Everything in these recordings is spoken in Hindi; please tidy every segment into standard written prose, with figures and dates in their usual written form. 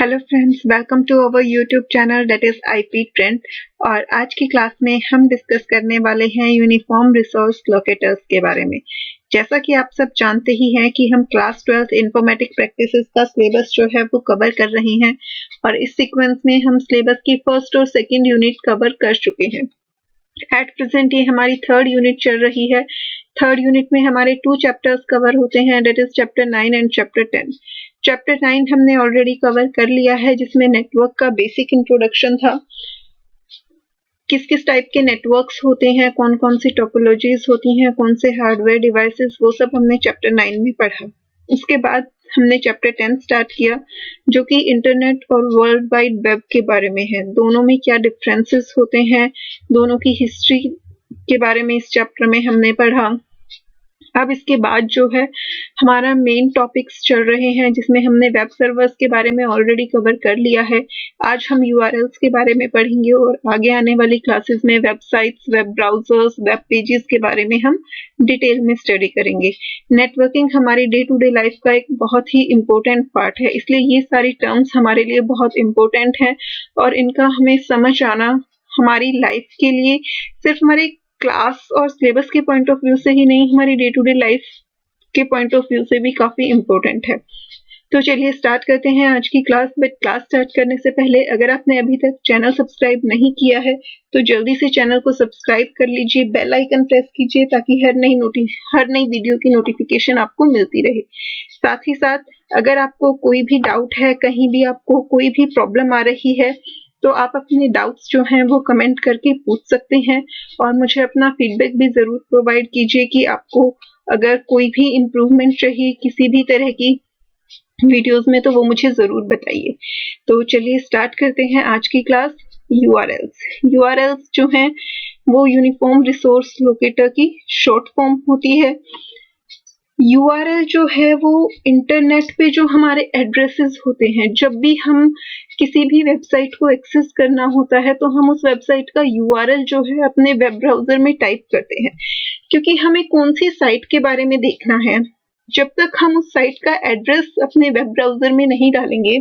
Hello friends, welcome to our YouTube channel that is IP trend. और आज की क्लास में हम डिस्कस करने वाले हैं यूनिफॉर्म रिसोर्स लोकेटर्स के बारे में। जैसा कि आप सब जानते ही हैं कि हम क्लास 12 इंफॉर्मेटिक प्रैक्टिसेस का सिलेबस जो है वो कवर कर रहे हैं और इस सीक्वेंस में हम सिलेबस की फर्स्ट और सेकंड यूनिट कवर कर चुके हैं। एट प्रेजेंट ये हमारी थर्ड यूनिट चल रही है। थर्ड यूनिट में हमारे 2 चैप्टर्स कवर होते हैं, that is chapter 9 and chapter 10। Chapter 9 हमने ऑलरेडी कवर कर लिया है, जिसमें नेटवर्क का बेसिक इंट्रोडक्शन था। किस किस टाइप के नेटवर्क्स होते हैं, कौन कौन सी टोपोलॉजीज होती हैं, कौन से हार्डवेयर डिवाइसेस, वो सब हमने चैप्टर 9 में पढ़ा। उसके बाद हमने चैप्टर 10 स्टार्ट किया, जो कि इंटरनेट और वर्ल्ड वाइड वेब के बारे में है। दोनों में क्या डिफरेंसेस होते हैं, दोनों की हिस्ट्री के बारे में इस चैप्टर में हमने पढ़ा। अब इसके बाद जो है हमारा मेन टॉपिक्स चल रहे हैं, जिसमें हमने वेब सर्वर्स के बारे में ऑलरेडी कवर कर लिया है। आज हम यूआरएल्स के बारे में पढ़ेंगे और आगे आने वाली क्लासेस में websites, web browsers, web pages के बारे में हम डिटेल में स्टडी करेंगे। नेटवर्किंग हमारी डे टू डे लाइफ का एक बहुत ही इम्पोर्टेंट पार्ट है, इसलिए ये सारी टर्म्स हमारे लिए बहुत इम्पोर्टेंट हैं और इनका हमें समझ आना हमारी लाइफ के लिए सिर्फ हमारे क्लास और सिलेबस के पॉइंट ऑफ व्यू से ही नहीं, हमारी डे टू डे लाइफ के पॉइंट ऑफ व्यू से भी काफी इम्पोर्टेंट है। तो चलिए स्टार्ट करते हैं आज की क्लास। बट क्लास स्टार्ट करने से पहले अगर आपने अभी तक चैनल सब्सक्राइब नहीं किया है तो जल्दी से चैनल को सब्सक्राइब कर लीजिए, बेल आइकन प्रेस कीजिए ताकि हर नई वीडियो की नोटिफिकेशन आपको मिलती रहे। साथ ही साथ अगर आपको कोई भी डाउट है, कहीं भी आपको कोई भी प्रॉब्लम आ रही है, तो आप अपने डाउट्स जो हैं वो कमेंट करके पूछ सकते हैं और मुझे अपना फीडबैक भी ज़रूर प्रोवाइड कीजिए कि आपको अगर कोई भी इम्प्रूवमेंट चाहिए किसी भी तरह की वीडियोस में तो वो मुझे ज़रूर बताइए। तो चलिए स्टार्ट करते हैं आज की क्लास। यूआरएल्स जो हैं वो यूनिफॉर्म रिसोर्स लोकेटर की शॉर्ट फॉर्म होती है। यूआरएल जो है वो इंटरनेट पे जो हमारे एड्रेसेस होते हैं, जब भी हम किसी भी वेबसाइट को एक्सेस करना होता है तो हम उस वेबसाइट का यूआरएल जो है अपने वेब ब्राउजर में टाइप करते हैं, क्योंकि हमें कौन सी साइट के बारे में देखना है। जब तक हम उस साइट का एड्रेस अपने वेब ब्राउजर में नहीं डालेंगे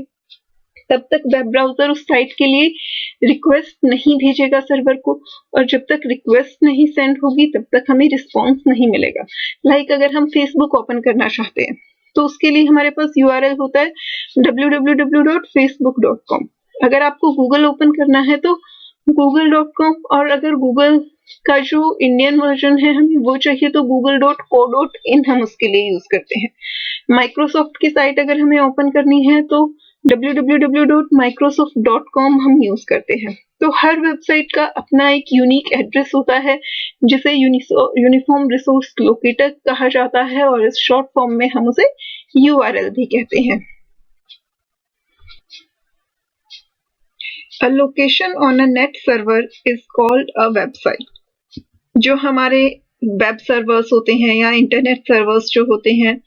तब तक वेब ब्राउजर उस साइट के लिए रिक्वेस्ट नहीं भेजेगा सर्वर को, और जब तक रिक्वेस्ट नहीं सेंड होगी तब तक हमें रिस्पॉन्स नहीं मिलेगा। लाइक अगर हम फेसबुक ओपन करना चाहते हैं तो उसके लिए हमारे पास यूआरएल होता है www.facebook.com। अगर आपको गूगल ओपन करना है तो google.com, और अगर गूगल का जो इंडियन वर्जन है हमें वो चाहिए तो google.co.in हम उसके लिए यूज करते हैं। माइक्रोसॉफ्ट की साइट अगर हमें ओपन करनी है तो www.microsoft.com हम यूज करते हैं। तो हर वेबसाइट का अपना एक यूनिक एड्रेस होता है जिसे यूनिफॉर्म रिसोर्स लोकेटर कहा जाता है, और इस शॉर्ट फॉर्म में हम उसे यूआरएल भी कहते हैं। A location on a net server is called a website। जो हमारे वेब सर्वर्स होते हैं या इंटरनेट सर्वर्स जो होते हैं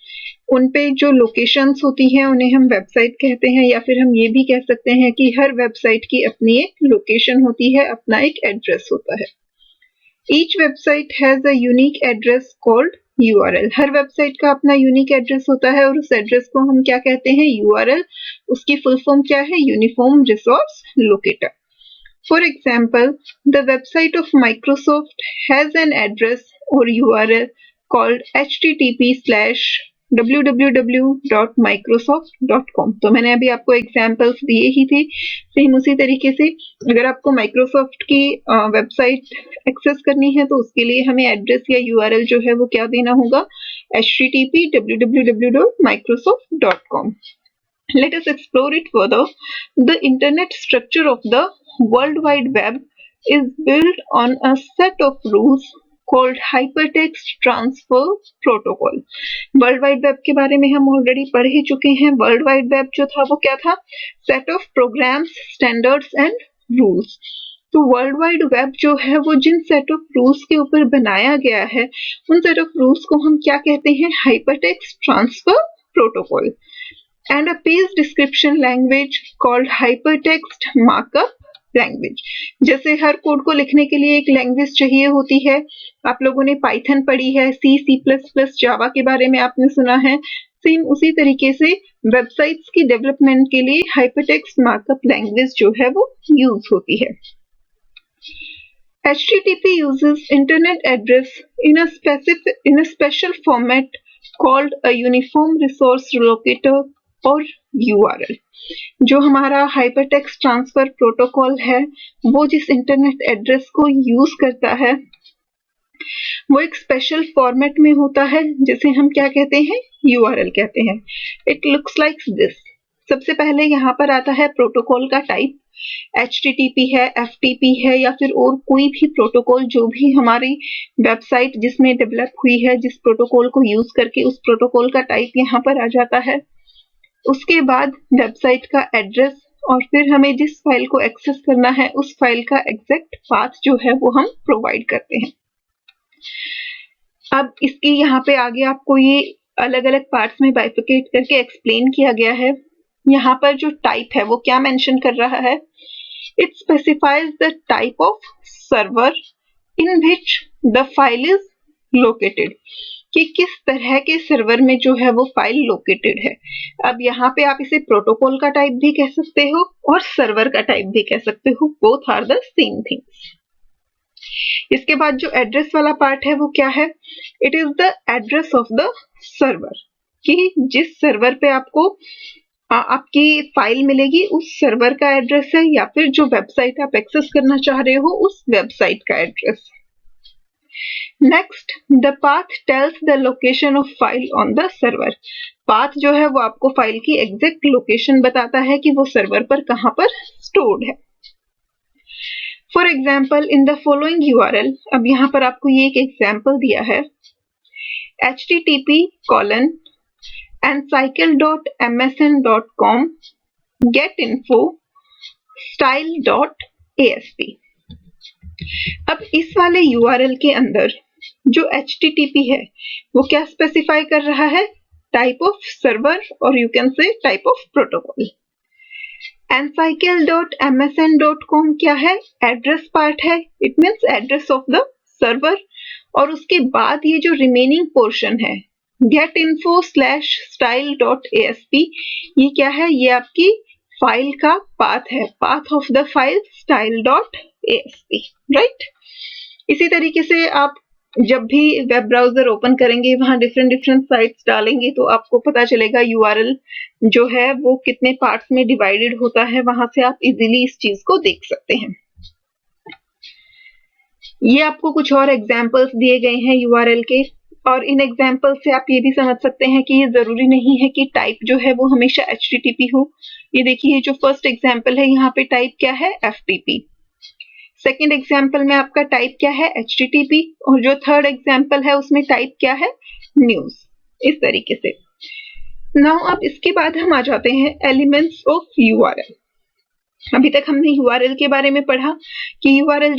उन पे जो लोकेशंस होती हैं उन्हें हम वेबसाइट कहते हैं, या फिर हम ये भी कह सकते हैं कि हर वेबसाइट की अपनी एक लोकेशन होती है, अपना एक एड्रेस होता है। Each website has a unique address called URL. Her website का अपना यूनिक एड्रेस होता है और उस एड्रेस को हम क्या कहते हैं, यूआरएल। उसकी फुल फॉर्म क्या है, uniform resource locator. For example, the website of Microsoft has an address or URL called http://www.microsoft.com। तो मैंने अभी आपको एग्जाम्पल्स दिए ही थे। सेम उसी तरीके से अगर आपको माइक्रोसॉफ्ट की वेबसाइट एक्सेस करनी है तो उसके लिए हमें एड्रेस या यूआरएल जो है वो क्या देना होगा, http://www.microsoft.com। Let us explore it further. The internet structure of the World Wide Web is built on a set of rules called Hypertext Transfer Protocol। World wide web के बारे में हम ऑलरेडी पढ़ ही चुके हैं। वर्ल्ड वाइड वेब जो था वो क्या था, set of programs, standards and rules. तो वर्ल्ड वाइड वेब जो है वो जिन सेट ऑफ रूल्स के ऊपर बनाया गया है उन सेट ऑफ रूल्स को हम क्या कहते हैं, hypertext transfer protocol. And a page description language called hypertext markup language. जैसे हर कोड को लिखने के लिए एक लैंग्वेज चाहिए होती है। आप लोगों ने पाइथन पढ़ी है, सी प्लस प्लस, जावा के बारे में आपने सुना है। सेम उसी तरीके से वेबसाइट्स की डेवलपमेंट के लिए हाइपरटेक्स्ट मार्कअप लैंग्वेज जो है वो यूज होती है। HTTP uses internet address in a special format called a Uniform Resource Locator और URL। जो हमारा हाइपरटेक्स्ट ट्रांसफर प्रोटोकॉल है वो जिस इंटरनेट एड्रेस को यूज करता है वो एक स्पेशल फॉर्मेट में होता है जिसे हम क्या कहते हैं, URL कहते हैं। It looks like this. सबसे पहले यहाँ पर आता है प्रोटोकॉल का टाइप, HTTP है, FTP है या फिर और कोई भी प्रोटोकॉल जो भी हमारी वेबसाइट जिसमें डेवलप हुई है, जिस प्रोटोकॉल को यूज करके उस प्रोटोकॉल का टाइप यहाँ पर आ जाता है। उसके बाद वेबसाइट का एड्रेस और फिर हमें जिस फाइल को एक्सेस करना है उस फाइल का एग्जैक्ट पाथ जो है वो हम प्रोवाइड करते हैं। अब इसकी यहाँ पे आगे आपको ये अलग अलग पार्ट्स में बाइफिकेट करके एक्सप्लेन किया गया है। यहाँ पर जो टाइप है वो क्या मेंशन कर रहा है, it specifies the type of server in which the file is located, कि किस तरह के सर्वर में जो है वो फाइल लोकेटेड है। अब यहाँ पे आप इसे प्रोटोकॉल का टाइप भी कह सकते हो और सर्वर का टाइप भी कह सकते हो, both are the same things. इसके बाद जो एड्रेस वाला पार्ट है वो क्या है, it is the address of the server, कि जिस सर्वर पे आपको आपकी फाइल मिलेगी उस सर्वर का एड्रेस है या फिर जो वेबसाइट आप एक्सेस करना चाह रहे हो उस वेबसाइट का address. Next, the path tells the location of file on the server. Path जो है वो आपको फाइल की एग्जैक्ट लोकेशन बताता है कि वो सर्वर पर कहां पर स्टोर्ड है। For example in the following URL, अब यहाँ पर आपको ये एक एग्जाम्पल दिया है, http://encycle.msn.com getinfo style.asp। अब इस वाले URL के अंदर जो HTTP है वो क्या स्पेसिफाई कर रहा है, टाइप ऑफ सर्वर और you can say type of protocol. encycle.msn.com क्या है, एड्रेस पार्ट है, it means address of the server. और उसके बाद ये जो रिमेनिंग पोर्शन है getinfo/style.asp, ये क्या है, ये आपकी फाइल का पाथ है, path of the file style.asp, right. इसी तरीके से आप जब भी वेब ब्राउजर ओपन करेंगे वहां डिफरेंट साइट्स डालेंगे तो आपको पता चलेगा URL जो है वो कितने पार्ट्स में डिवाइडेड होता है, वहां से आप इजीली इस चीज को देख सकते हैं। ये आपको कुछ और एग्जांपल्स दिए गए हैं URL के, और इन एग्जांपल से आप ये भी समझ सकते हैं कि ये जरूरी नहीं है कि टाइप जो है वो हमेशा HTTP हो। ये देखिए जो फर्स्ट एग्जांपल है यहाँ पे टाइप क्या है, FTP। सेकेंड एग्जाम्पल में आपका टाइप क्या है, HTTP, और जो थर्ड एग्जाम्पल है उसमें टाइप क्या है, न्यूज। इस तरीके से नाउ अब इसके बाद हम आ जाते हैं एलिमेंट्स ऑफ URL। अभी तक हमने URL के बारे में पढ़ा कि URL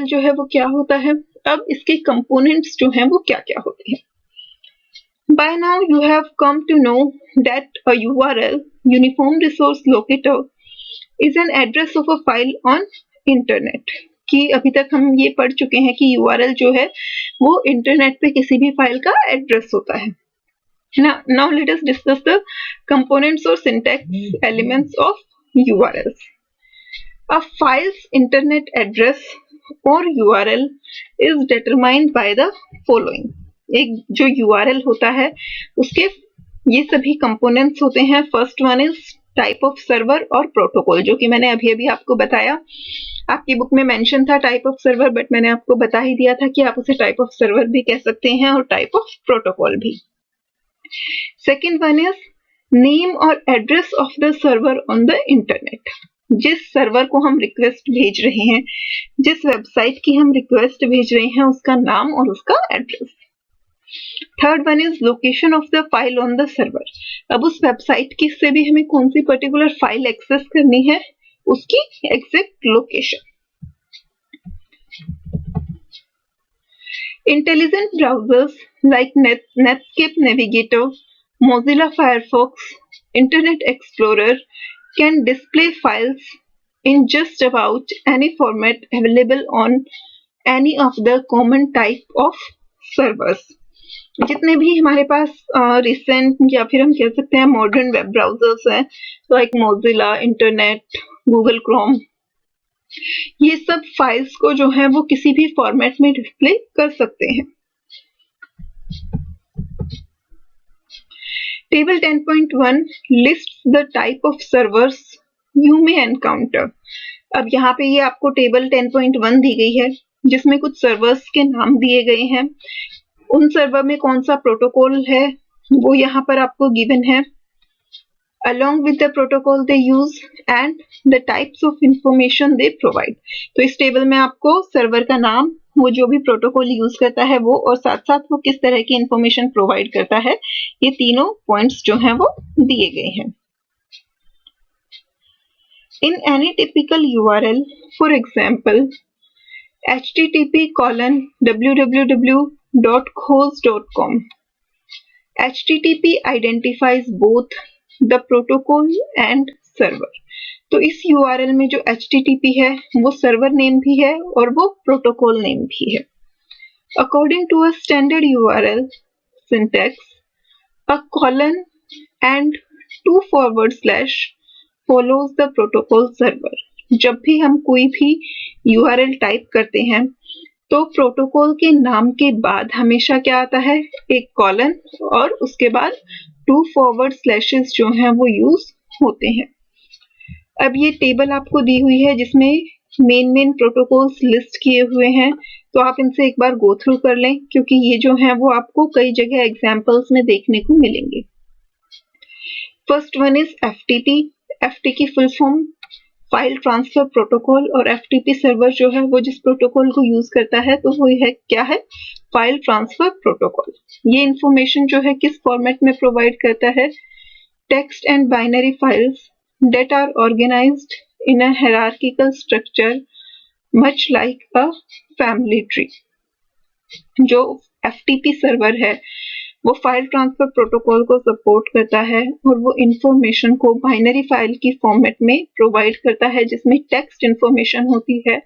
जो है वो क्या होता है। अब इसके कंपोनेंट्स जो हैं वो क्या क्या होते हैं। By now you have come to know that a URL, Uniform Resource Locator, is an address of a file on internet, कि अभी तक हम ये पढ़ चुके हैं कि URL जो है वो इंटरनेट पे किसी भी फाइल का एड्रेस होता है। Now let us discuss the components or syntax elements of URLs. A file's internet address or URL is determined by the following. एक जो URL होता है उसके ये सभी कंपोनेंट्स होते हैं। First one is type of server और प्रोटोकॉल, जो कि मैंने अभी आपको बताया। आपकी बुक में मेंशन था टाइप ऑफ सर्वर, बट मैंने आपको बता ही दिया था कि आप उसे टाइप ऑफ सर्वर भी कह सकते हैं और टाइप ऑफ प्रोटोकॉल भी। सेकेंड वन इज नेम और address of the server on the internet. जिस सर्वर को हम रिक्वेस्ट भेज रहे हैं, जिस वेबसाइट की हम रिक्वेस्ट भेज रहे हैं, उसका नाम और उसका address. Third one is location of the file on the server. अब उस वेबसाइट की से भी हमें कौन सी पर्टिकुलर फाइल एक्सेस करनी है, उसकी exact location. Intelligent browsers like Netscape navigator, Mozilla Firefox, internet explorer can display files in just about any format available on any of the common type of servers. जितने भी हमारे पास रिसेंट या फिर हम कह सकते हैं मॉडर्न वेब ब्राउजर्स हैं, like Mozilla, internet, Google Chrome, ये सब फाइल्स को जो है वो किसी भी फॉर्मेट में डिस्प्ले कर सकते हैं। Table 10.1 lists the type of servers you may encounter। अब यहाँ पे ये आपको टेबल 10.1 दी गई है जिसमें कुछ सर्वर्स के नाम दिए गए हैं। उन सर्वर में कौन सा प्रोटोकॉल है वो यहाँ पर आपको गिवन है, along with the protocol they use and the types of information they provide। तो इस टेबल में आपको सर्वर का नाम, वो जो भी प्रोटोकॉल यूज करता है वो, और साथ साथ वो किस तरह की इंफॉर्मेशन प्रोवाइड करता है, ये तीनों पॉइंट्स जो हैं वो दिए गए हैं। In any typical URL, for example, http://www.khos.com, HTTP identifies both the protocol and server। तो इस URL में जो HTTP है वो सर्वर नेम भी है और वो प्रोटोकॉल नेम भी है। According to a standard URL syntax, a colon and 2 follows the protocol server। जब भी हम कोई भी URL टाइप करते हैं तो प्रोटोकॉल के नाम के बाद हमेशा क्या आता है, एक कॉलन और उसके बाद 2 जो हैं वो यूज होते हैं। अब ये टेबल आपको दी हुई है जिसमें मेन प्रोटोकॉल्स लिस्ट किए हुए हैं, तो आप इनसे एक बार गो थ्रू कर लें क्योंकि ये जो है वो आपको कई जगह एग्जाम्पल्स में देखने को मिलेंगे। First one is FTP। FT की full form file transfer protocol, और FTP सर्वर जो है वो जिस प्रोटोकॉल को यूज करता है तो वो है क्या है, फाइल ट्रांसफर प्रोटोकॉल। ये इंफॉर्मेशन जो है किस फॉर्मेट में प्रोवाइड करता है, text and binary files that are organized in a hierarchical structure much like a family tree। जो FTP सर्वर है वो फाइल ट्रांसफर प्रोटोकॉल को सपोर्ट करता है और वो इंफॉर्मेशन को बाइनरी फाइल की फॉर्मेट में प्रोवाइड करता है जिसमें टेक्स्ट इंफॉर्मेशन होती है,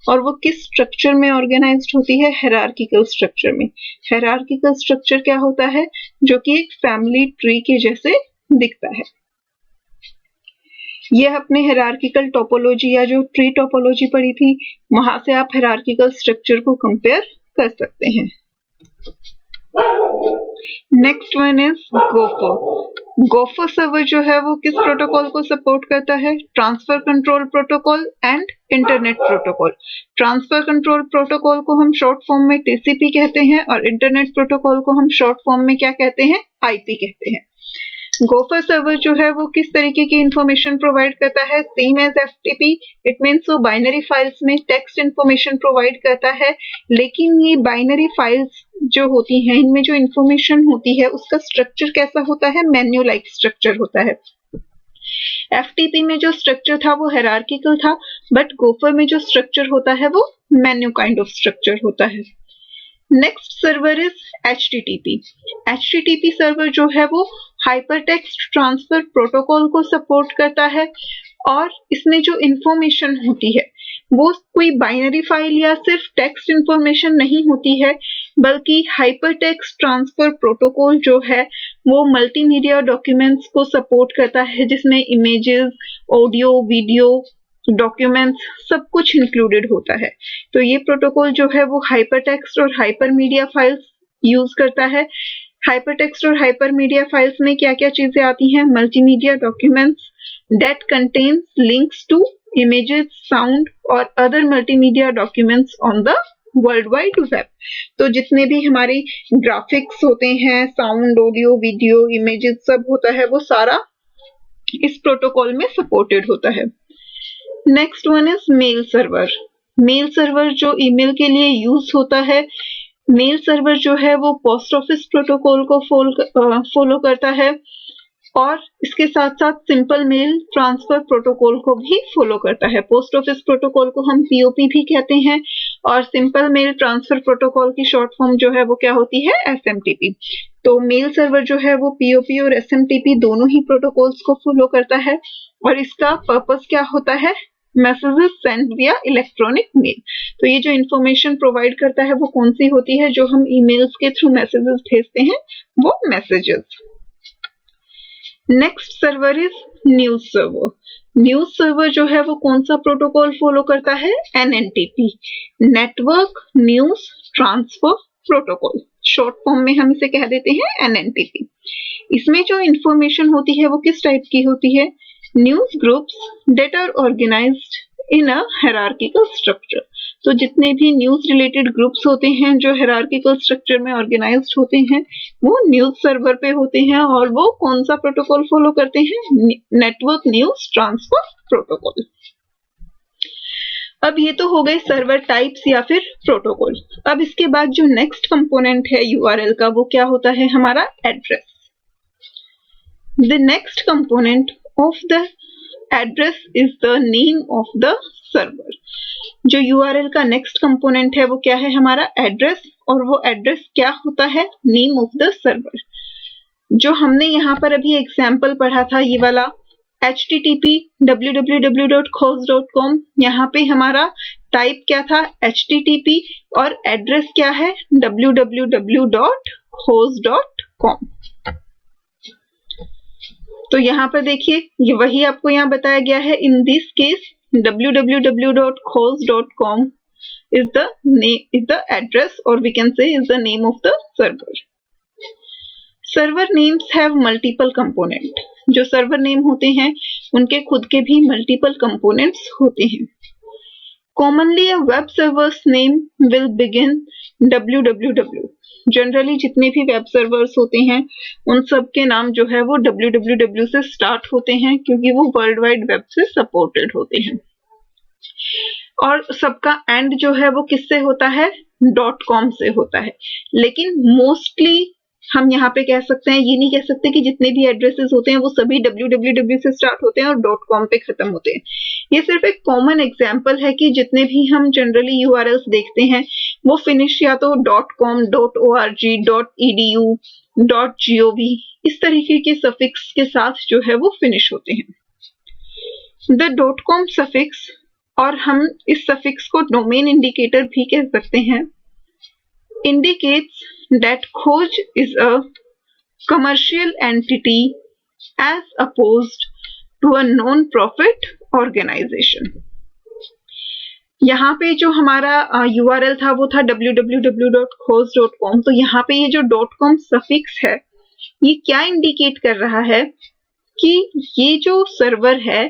और वो किस स्ट्रक्चर में ऑर्गेनाइज्ड होती है, हायरार्किकल स्ट्रक्चर में। हायरार्किकल स्ट्रक्चर क्या होता है, जो कि एक फैमिली ट्री के जैसे दिखता है। ये अपने हायरार्किकल टोपोलॉजी या जो ट्री टोपोलॉजी पढ़ी थी वहां से आप हायरार्किकल स्ट्रक्चर को कंपेयर कर सकते हैं। Next one is gopher. Gopher server जो है वो किस प्रोटोकॉल को सपोर्ट करता है, transfer control protocol and internet protocol. Transfer control protocol को हम शॉर्ट फॉर्म में TCP कहते हैं और इंटरनेट प्रोटोकॉल को हम शॉर्ट फॉर्म में क्या कहते हैं, IP कहते हैं। गोफर सर्वर जो है वो किस तरीके की इंफॉर्मेशन प्रोवाइड करता है, same as FTP। It means वो बाइनरी फाइल्स में टेक्स्ट इंफॉर्मेशन प्रोवाइड करता है, लेकिन ये बाइनरी फाइल्स जो होती हैं इनमें जो इंफॉर्मेशन होती है उसका स्ट्रक्चर कैसा होता है, मेन्यू लाइक स्ट्रक्चर होता है। FTP में जो स्ट्रक्चर था वो हायरार्किकल था, बट गोफर में जो स्ट्रक्चर होता है वो मेन्यू काइंड ऑफ स्ट्रक्चर होता है। Next server is HTTP। HTTP server जो है वो हाइपरटेक्स्ट ट्रांसफर प्रोटोकॉल को सपोर्ट करता है, और इसमें जो इंफॉर्मेशन होती है वो कोई बाइनरी फाइल या सिर्फ टेक्स्ट इंफॉर्मेशन नहीं होती है, बल्कि हाइपरटेक्स्ट ट्रांसफर प्रोटोकॉल जो है वो मल्टीमीडिया डॉक्यूमेंट्स को सपोर्ट करता है जिसमें इमेजेस, ऑडियो, वीडियो, डॉक्यूमेंट्स सब कुछ इंक्लूडेड होता है। तो ये प्रोटोकॉल जो है वो हाइपरटेक्स्ट और हाइपरमीडिया फाइल्स यूज करता है। हाइपरटेक्स्ट और हाइपरमीडिया फाइल्स में क्या क्या चीजें आती हैं, multimedia documents that contains links to images, sound और other multimedia documents on the world wide web. तो जितने भी हमारे ग्राफिक्स होते हैं, साउंड, ऑडियो, वीडियो, इमेजेस सब होता है वो सारा इस प्रोटोकॉल में सपोर्टेड होता है। Next one is mail server. Mail server जो ईमेल के लिए यूज होता है, मेल सर्वर जो है वो पोस्ट ऑफिस प्रोटोकॉल को फॉलो करता है, और इसके साथ साथ सिंपल मेल ट्रांसफर प्रोटोकॉल को भी फॉलो करता है। पोस्ट ऑफिस प्रोटोकॉल को हम POP भी कहते हैं, और सिंपल मेल ट्रांसफर प्रोटोकॉल की शॉर्ट फॉर्म जो है वो क्या होती है, SMTP। तो मेल सर्वर जो है वो POP और SMTP दोनों ही प्रोटोकॉल्स को फॉलो करता है, और इसका पर्पस क्या होता है, मैसेजेस सेंड विया इलेक्ट्रॉनिक मेल। तो ये जो इंफॉर्मेशन प्रोवाइड करता है वो कौन सी होती है? जो हम ईमेल्स के थ्रू मैसेजेस भेजते हैं वो messages. Next server is news server. News server जो है वो कौन सा प्रोटोकॉल फॉलो करता है? NNTP, network news transfer protocol. Short form में हम इसे कह देते हैं NNTP। इसमें जो इंफॉर्मेशन होती है वो किस टाइप की होती है? News groups that are organised in a hierarchical structure. तो जितने भी न्यूज रिलेटेड ग्रुप्स होते हैं जो हायरार्किकल स्ट्रक्चर में ऑर्गेनाइज्ड होते हैं वो न्यूज सर्वर पे होते हैं और वो कौन सा प्रोटोकॉल फॉलो करते हैं? Network news transfer protocol. अब ये तो हो गए सर्वर टाइप्स या फिर प्रोटोकॉल। अब इसके बाद जो नेक्स्ट कंपोनेंट है URL का वो क्या होता है? हमारा address. The next component of the address is the name of the server. जो URL का नेक्स्ट कंपोनेंट है वो क्या है? हमारा एड्रेस। और वो एड्रेस क्या होता है? Name of the server. जो हमने यहाँ पर अभी एग्जाम्पल पढ़ा था ये वाला http www.khoz.com, यहाँ पे हमारा टाइप क्या था? http और एड्रेस क्या है? www.khoz.com। तो यहाँ पर देखिए ये वही आपको यहाँ बताया गया है। In this case www.khoz.com is the address or we can say is the name of the server. Server names have multiple component. जो सर्वर नेम होते हैं उनके खुद के भी मल्टीपल कंपोनेंट्स होते हैं। Commonly a web server's name will begin www. Generally जितने भी वेब सर्वर्स होते हैं उन सब के नाम जो है वो www से स्टार्ट होते हैं क्योंकि वो वर्ल्ड वाइड वेब से सपोर्टेड होते हैं। और सबका एंड जो है वो किससे होता है? .com से होता है। लेकिन मोस्टली हम यहाँ पे कह सकते हैं, ये नहीं कह सकते कि जितने भी एड्रेसेस होते हैं वो सभी www से स्टार्ट होते हैं और .com पे खत्म होते हैं। ये सिर्फ एक कॉमन एग्जांपल है कि जितने भी हम जनरली URLs देखते हैं वो फिनिश या तो .com, .org, .edu, .gov इस तरीके के सफिक्स के साथ जो है वो फिनिश होते हैं। द .com सफिक्स, और हम इस सफिक्स को डोमेन इंडिकेटर भी कह सकते हैं, indicates that Khoj is a commercial entity as opposed to a non-profit organization. यहाँ पे जो हमारा URL था वो था www.khoz.com। तो यहाँ पे ये जो .com सफिक्स है ये क्या इंडिकेट कर रहा है कि ये जो सर्वर है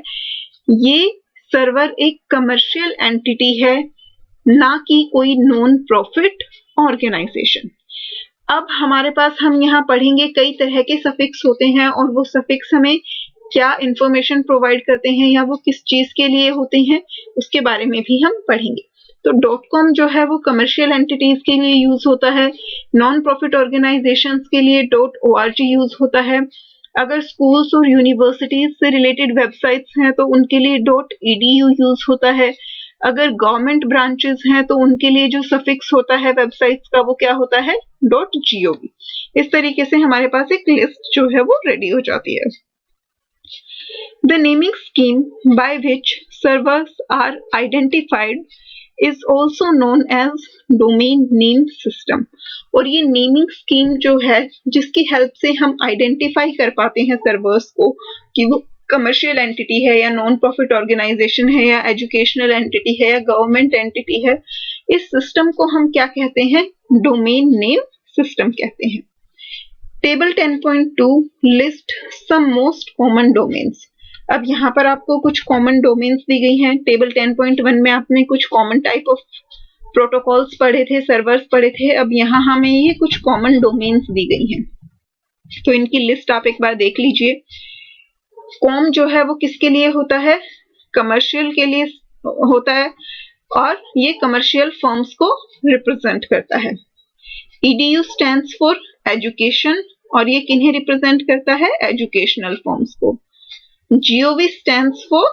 ये सर्वर एक कमर्शियल एंटिटी है, ना कि कोई नॉन प्रॉफिट ऑर्गेनाइजेशन। अब हमारे पास हम यहाँ पढ़ेंगे कई तरह के सफिक्स होते हैं और वो सफिक्स हमें क्या इंफॉर्मेशन प्रोवाइड करते हैं या वो किस चीज के लिए होते हैं उसके बारे में भी हम पढ़ेंगे। तो .com जो है वो कमर्शियल एंटिटीज के लिए यूज होता है, नॉन प्रॉफिट ऑर्गेनाइजेशंस के लिए .org यूज होता है, अगर स्कूल्स और यूनिवर्सिटीज से रिलेटेड वेबसाइट्स हैं तो उनके लिए .edu यूज होता है, अगर गवर्नमेंट ब्रांचेस हैं तो उनके लिए जो सफिक्स होता है वेबसाइट्स का वो क्या होता है? .gov। इस तरीके से हमारे पास एक लिस्ट जो है वो रेडी हो जाती है। The naming scheme by which servers are identified is also known as domain name system। और ये नेमिंग स्कीम जो है जिसकी हेल्प से हम आइडेंटिफाई कर पाते हैं सर्वर्स को कि वो कमर्शियल एंटिटी है या नॉन प्रॉफिट ऑर्गेनाइजेशन है या एजुकेशनल एंटिटी है या गवर्नमेंट एंटिटी है, इस सिस्टम को हम क्या कहते हैं? डोमेन नेम सिस्टम कहते हैं। Table 10.2 list some most common domains. अब यहाँ पर आपको कुछ कॉमन डोमेन्स दी गई हैं। टेबल 10.1 में आपने कुछ कॉमन टाइप ऑफ प्रोटोकॉल्स पढ़े थे, सर्वर्स पढ़े थे। अब यहाँ हमें ये कुछ कॉमन डोमेन्स दी गई हैं, तो इनकी लिस्ट आप एक बार देख लीजिए। कॉम जो है वो किसके लिए होता है? कमर्शियल के लिए होता है और ये कमर्शियल फर्म्स को रिप्रेजेंट करता है। edu स्टैंड्स फॉर एजुकेशन और ये किन्हें रिप्रेजेंट करता है? एजुकेशनल फर्म्स को। gov स्टैंड्स फॉर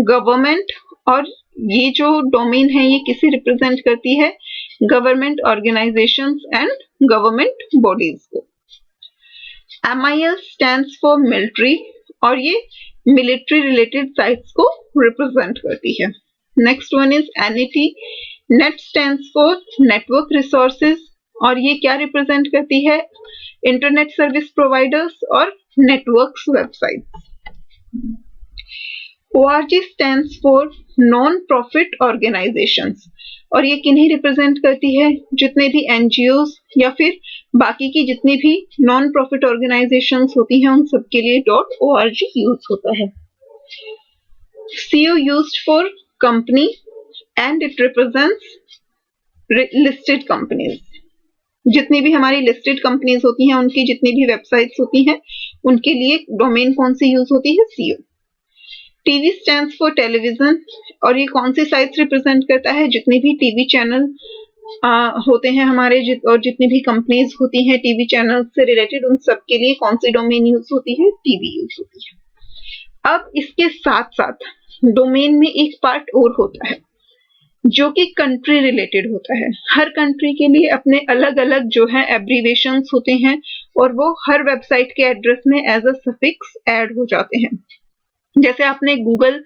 गवर्नमेंट और ये जो डोमेन है ये किसे रिप्रेजेंट करती है? Government organisations and government bodies को। MIL स्टैंड्स फॉर मिलिट्री और ये मिलिट्री रिलेटेड साइट्स को रिप्रेजेंट करती है। Next one is NET. Net stands for network resources, और ये क्या रिप्रेजेंट करती है? इंटरनेट सर्विस प्रोवाइडर्स और networks websites. ORG stands for non profit organisations, और ये किन्हें रिप्रेजेंट करती है? जितने भी NGOs या फिर बाकी की जितनी भी नॉन प्रॉफिट ऑर्गेनाइजेशंस होती हैं उन सबके लिए .org यूज होता है. CU used for company and it represents listed companies. जितनी भी हमारी लिस्टेड कंपनीज होती हैं उनकी जितनी भी वेबसाइट्स होती हैं उनके लिए डोमेन कौन सी यूज होती है? CU. TV stands for television, और ये कौन सी साइट्स रिप्रेजेंट करता है? जितने भी टीवी चैनल होते हैं हमारे और जितनी भी कंपनीज होती हैं टीवी चैनल से रिलेटेड उन सब के लिए कौन सी डोमेन यूज होती है? TV यूज होती है. अब इसके साथ साथ डोमेन में एक पार्ट और होता है जो कि कंट्री रिलेटेड होता है. हर कंट्री के लिए अपने अलग अलग जो है एब्रीवेशंस होते हैं और वो हर वेबसाइट के एड्रेस में एज अ सफिक्स ऐड हो जाते हैं. जैसे आपने गूगल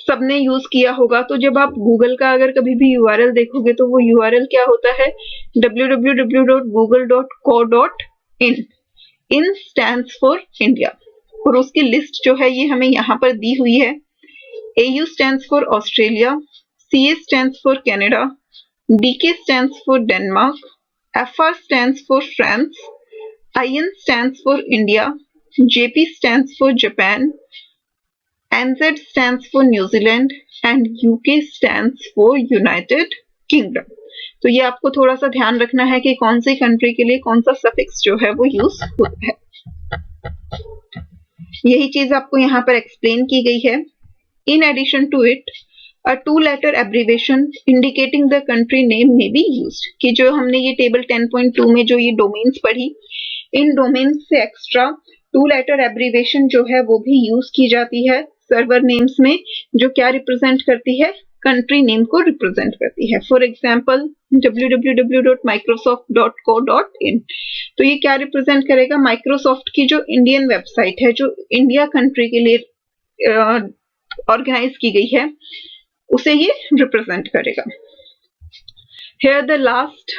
सबने यूज किया होगा, तो जब आप गूगल का अगर कभी भी URL देखोगे तो वो URL क्या होता है? www.google.co.in. In stands for India, और उसकी लिस्ट जो है ये हमें यहाँ पर दी हुई है. AU stands for Australia, CA stands for Canada, DK stands for Denmark, FR stands for France, IN stands for India, JP stands for Japan, NZ stands for New Zealand and UK stands for United Kingdom. तो ये आपको थोड़ा सा ध्यान रखना है कि कौन सी कंट्री के लिए कौन सा सफिक्स जो है वो यूज होता है. यही चीज आपको यहाँ पर एक्सप्लेन की गई है. In addition to it, a two-letter abbreviation indicating the country name may be used. कि जो हमने ये टेबल 10.2 में जो ये डोमेन्स पढ़ी, इन डोमेन्स से एक्स्ट्रा टू लेटर एब्रीवेशन जो है वो भी यूज की जाती है सर्वर नेम्स में, जो क्या रिप्रेजेंट करती है? कंट्री नेम को रिप्रेजेंट करती है. For example www.microsoft.co.in. तो ये क्या रिप्रेजेंट करेगा? माइक्रोसॉफ्ट की जो इंडियन वेबसाइट है जो इंडिया कंट्री के लिए ऑर्गेनाइज की गई है उसे ये रिप्रेजेंट करेगा. Here the last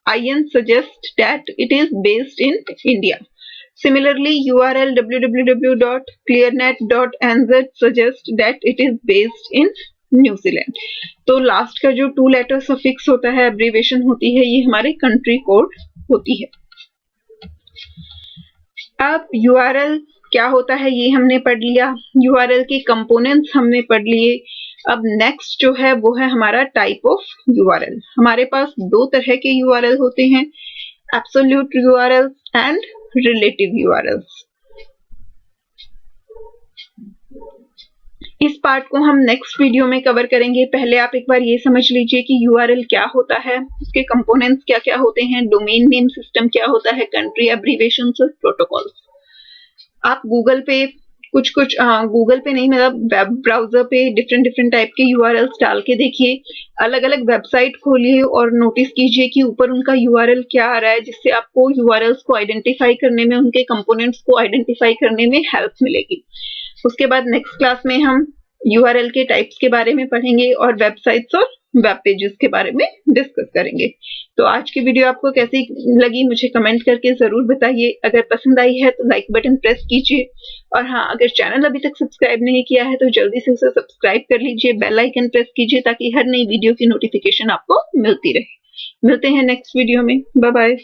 IN suggests that it is based in India. Similarly, URL www.clearnet.nz suggests that it is based in New Zealand. तो लास्ट का जो टू लेटर सफिक्स होता है, एब्रीवेशन होती है, ये हमारे कंट्री कोड होती है. अब URL क्या होता है ये हमने पढ़ लिया, URL के कंपोनेंट्स हमने पढ़ लिए. अब नेक्स्ट जो है वो है हमारा टाइप ऑफ URL. हमारे पास दो तरह के URL होते हैं, absolute URL and relative URLs. इस पार्ट को हम नेक्स्ट वीडियो में कवर करेंगे. पहले आप एक बार ये समझ लीजिए कि URL क्या होता है, उसके कंपोनेंट्स क्या क्या होते हैं, डोमेन नेम सिस्टम क्या होता है, कंट्री एब्रीवेशंस और प्रोटोकॉल्स. आप गूगल पे गूगल पे नहीं, मतलब वेब ब्राउजर पे डिफरेंट टाइप के URLs डाल के देखिए, अलग अलग वेबसाइट खोलिए और नोटिस कीजिए कि ऊपर उनका URL क्या आ रहा है, जिससे आपको URLs को आइडेंटिफाई करने में, उनके कंपोनेंट्स को आइडेंटिफाई करने में हेल्प मिलेगी. उसके बाद नेक्स्ट क्लास में हम URL के टाइप्स के बारे में पढ़ेंगे और वेबसाइट्स और वेब पेजेस के बारे में डिस्कस करेंगे. तो आज की वीडियो आपको कैसी लगी मुझे कमेंट करके जरूर बताइए. अगर पसंद आई है तो लाइक बटन प्रेस कीजिए, और हाँ, अगर चैनल अभी तक सब्सक्राइब नहीं किया है तो जल्दी से उसे सब्सक्राइब कर लीजिए, बेल आइकन प्रेस कीजिए ताकि हर नई वीडियो की नोटिफिकेशन आपको मिलती रहे. मिलते हैं नेक्स्ट वीडियो में. Bye bye.